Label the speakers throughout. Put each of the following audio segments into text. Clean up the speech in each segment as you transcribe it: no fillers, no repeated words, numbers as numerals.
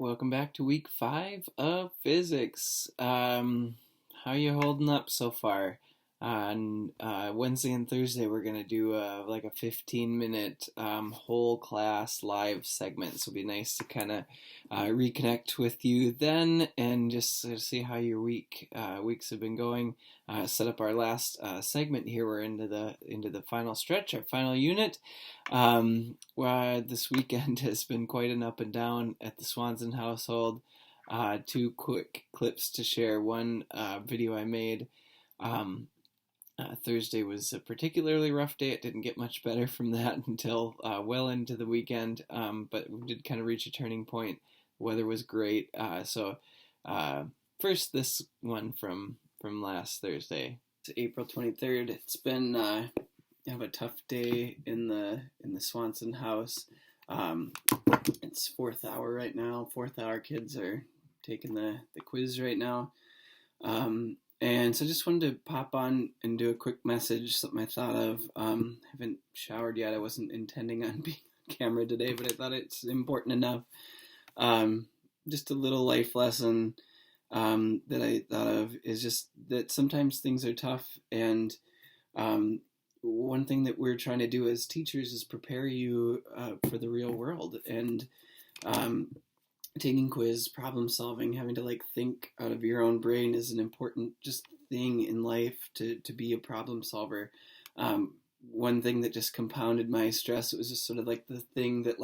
Speaker 1: Welcome back to week 5 of physics. How you holding up so far? On Wednesday and Thursday, we're gonna do like a 15-minute whole class live segment. So it'll be nice to kind of reconnect with you then, and just sort of see how your weeks have been going. Set up our last segment here. We're into the final stretch, our final unit. This weekend has been quite an up and down at the Swanson household. Two quick clips to share. One video I made. Thursday was a particularly rough day. It didn't get much better from that until well into the weekend, but we did kind of reach a turning point. The weather was great. First, this one from last Thursday. It's April 23rd. It's been have a tough day in the Swanson house. It's fourth hour right now. Fourth hour kids are taking the quiz right now. And so I just wanted to pop on and do a quick message, something I thought of. Haven't showered yet. I wasn't intending on being on camera today, but I thought it's important enough. Just a little life lesson that I thought of is just that sometimes things are tough, and one thing that we're trying to do as teachers is prepare you for the real world. And taking quiz, problem solving, having to think out of your own brain is an important just thing in life to be a problem solver. One thing that just compounded my stress, it was just sort of the thing that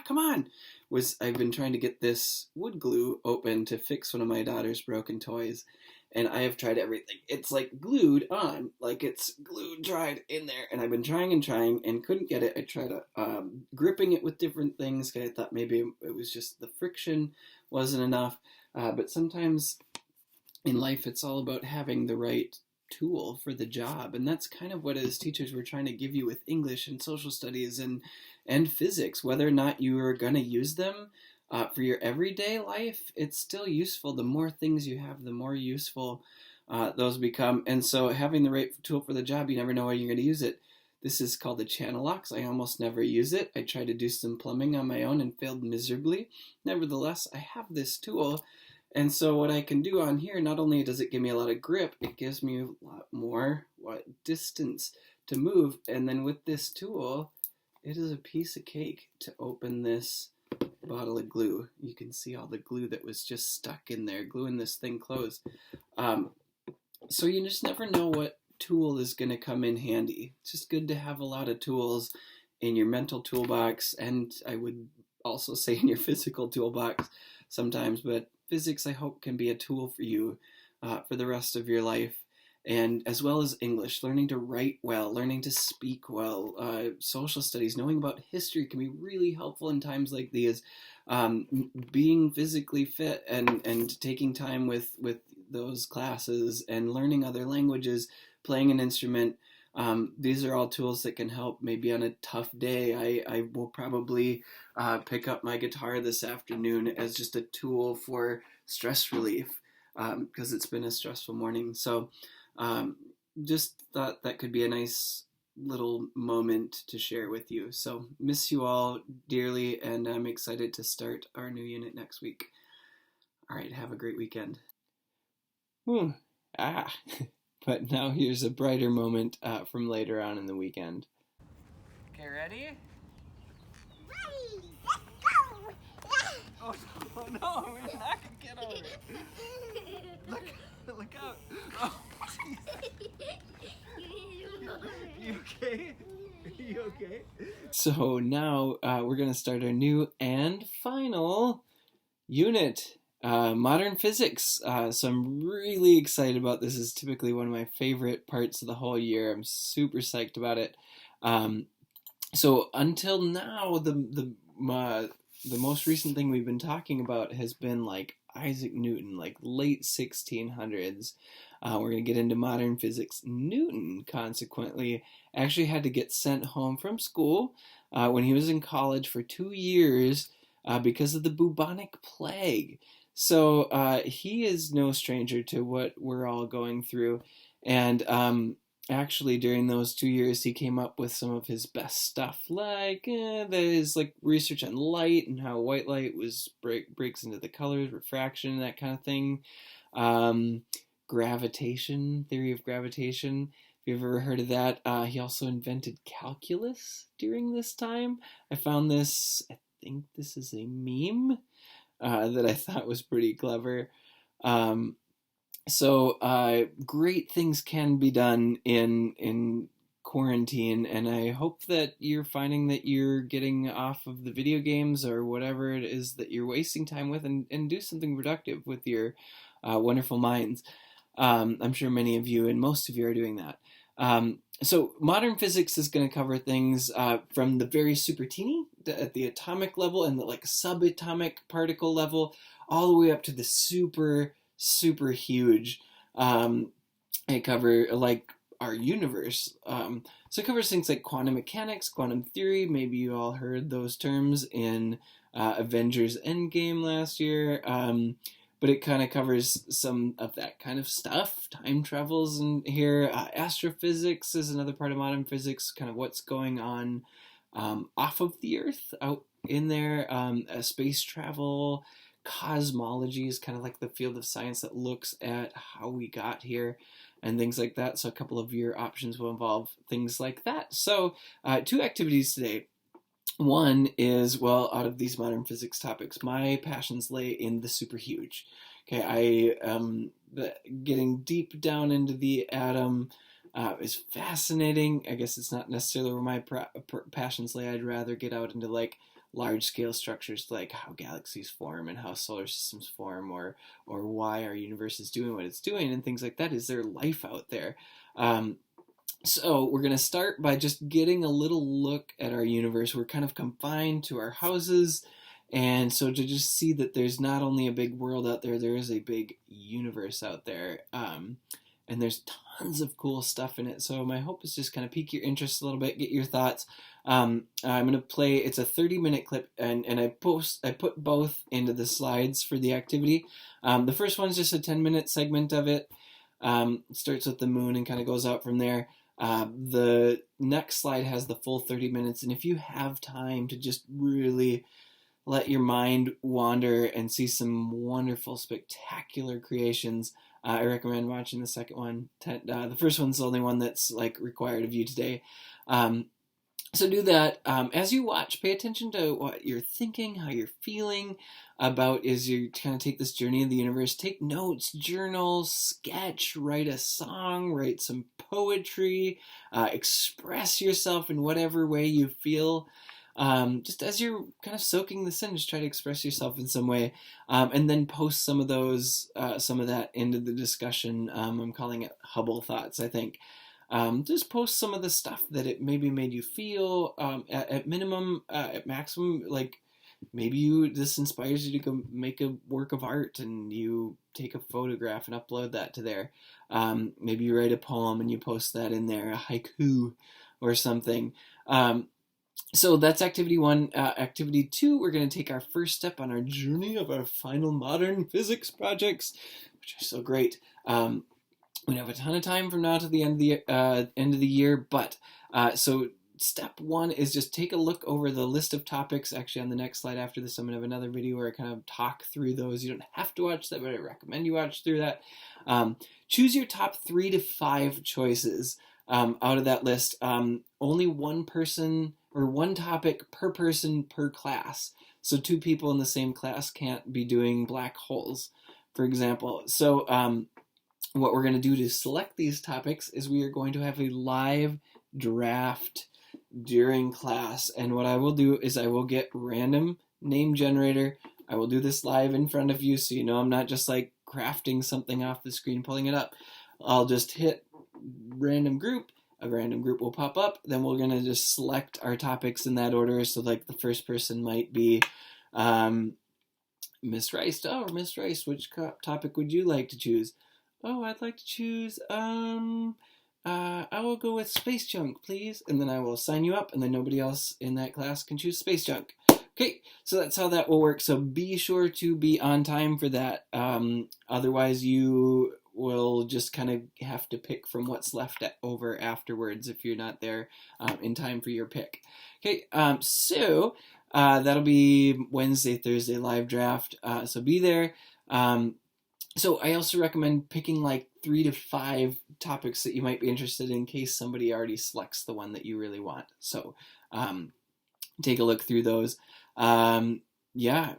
Speaker 1: come on, was I've been trying to get this wood glue open to fix one of my daughter's broken toys. And I have tried everything. It's glued on, it's glued dried in there. And I've been trying and couldn't get it. I tried gripping it with different things because I thought maybe it was just the friction wasn't enough. But sometimes in life, it's all about having the right tool for the job. And that's kind of what as teachers we're trying to give you with English and social studies and physics. Whether or not you are going to use them for your everyday life, it's still useful. The more things you have, the more useful those become. And so having the right tool for the job, you never know when you're going to use it. This is called the channel locks. I almost never use it. I tried to do some plumbing on my own and failed miserably. Nevertheless, I have this tool. And so what I can do on here, not only does it give me a lot of grip, it gives me a lot more distance to move. And then with this tool, it is a piece of cake to open this bottle of glue. You can see all the glue that was just stuck in there, gluing this thing closed. So you just never know what tool is going to come in handy. It's just good to have a lot of tools in your mental toolbox, and I would also say in your physical toolbox sometimes, but physics I hope can be a tool for you for the rest of your life. And as well as English, learning to write well, learning to speak well, social studies, knowing about history can be really helpful in times like these. Being physically fit and taking time with those classes and learning other languages, playing an instrument. These are all tools that can help maybe on a tough day. I will probably pick up my guitar this afternoon as just a tool for stress relief because it's been a stressful morning. So just thought that could be a nice little moment to share with you. So miss you all dearly, and I'm excited to start our new unit next week. All right, have a great weekend. But now here's a brighter moment from later on in the weekend. Okay, ready?
Speaker 2: Ready! Let's go!
Speaker 1: Oh no, we're not gonna get over it. Look out. Oh, you okay? Are you okay? So now we're going to start our new and final unit, modern physics. So I'm really excited about this. This is typically one of my favorite parts of the whole year. I'm super psyched about it. So until now, the most recent thing we've been talking about has been Isaac Newton, late 1600s. We're going to get into modern physics. Newton, consequently, actually had to get sent home from school when he was in college for 2 years because of the bubonic plague. So he is no stranger to what we're all going through. And actually, during those 2 years, he came up with some of his best stuff, like that is like research on light and how white light breaks into the colors, refraction, that kind of thing. Um, Gravitation, theory of gravitation. If you've ever heard of that, he also invented calculus during this time. I found this. I think this is a meme that I thought was pretty clever. Um, Great things can be done in quarantine, and I hope that you're finding that you're getting off of the video games or whatever it is that you're wasting time with, and do something productive with your wonderful minds. I'm sure many of you and most of you are doing that. So modern physics is going to cover things from the very super teeny at the atomic level and the like subatomic particle level, all the way up to the super huge. I cover like our universe. So it covers things like quantum mechanics, quantum theory. Maybe you all heard those terms in Avengers Endgame last year. But it kind of covers some of that kind of stuff. Time travels in here. Astrophysics is another part of modern physics, kind of what's going on off of the Earth, out in there. Space travel, cosmology is kind of like the field of science that looks at how we got here and things like that. So a couple of your options will involve things like that. So 2 activities today. One is, well, out of these modern physics topics, my passions lay in the super huge. Okay, getting deep down into the atom is fascinating. I guess it's not necessarily where my passions lay. I'd rather get out into like large scale structures, like how galaxies form and how solar systems form, or why our universe is doing what it's doing and things like that. Is there life out there? So we're going to start by just getting a little look at our universe. We're kind of confined to our houses, and so to just see that there's not only a big world out there, there is a big universe out there, and there's tons of cool stuff in it. So my hope is just kind of pique your interest a little bit, get your thoughts. I'm going to play, it's a 30-minute clip, and I put both into the slides for the activity. The first one's just a 10-minute segment of it. Starts with the moon and kind of goes out from there. The next slide has the full 30 minutes, and if you have time to just really let your mind wander and see some wonderful, spectacular creations, I recommend watching the second one. The first one's the only one that's like required of you today. So do that. As you watch, pay attention to what you're thinking, how you're feeling about as you kind of take this journey in the universe. Take notes, journal, sketch, write a song, write some poetry, express yourself in whatever way you feel. Just as you're kind of soaking this in, just try to express yourself in some way, and then post some of that into the discussion. I'm calling it Hubble Thoughts, I think. Just post some of the stuff that it maybe made you feel, at minimum, at maximum, like maybe this inspires you to go make a work of art and you take a photograph and upload that to there. Maybe you write a poem and you post that in there, a haiku or something. So that's activity 1. Activity 2, we're going to take our first step on our journey of our final modern physics projects, which are so great. We have a ton of time from now to the end of the year, but so step 1 is just take a look over the list of topics. Actually, on the next slide after this, I'm going to have another video where I kind of talk through those. You don't have to watch that, but I recommend you watch through that. Choose your top 3 to 5 choices out of that list. Only one person or one topic per person per class. So 2 people in the same class can't be doing black holes, for example. So what we're going to do to select these topics is we are going to have a live draft during class. And what I will do is I will get random name generator. I will do this live in front of you so you know I'm not just like crafting something off the screen, pulling it up. I'll just hit random group. A random group will pop up. Then we're going to just select our topics in that order. So like the first person might be Miss Rice. Oh, Miss Rice, which topic would you like to choose? Oh, I'd like to choose, I will go with space junk, please. And then I will sign you up, and then nobody else in that class can choose space junk. Okay, so that's how that will work. So be sure to be on time for that. Otherwise, you will just kind of have to pick from what's left over afterwards if you're not there in time for your pick. Okay, so that'll be Wednesday, Thursday live draft. So be there. So I also recommend picking like 3 to 5 topics that you might be interested in case somebody already selects the one that you really want. So take a look through those. Yeah,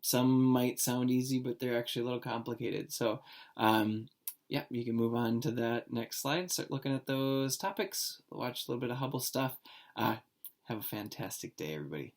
Speaker 1: some might sound easy, but they're actually a little complicated. So yeah, you can move on to that next slide. Start looking at those topics. Watch a little bit of Hubble stuff. Have a fantastic day, everybody.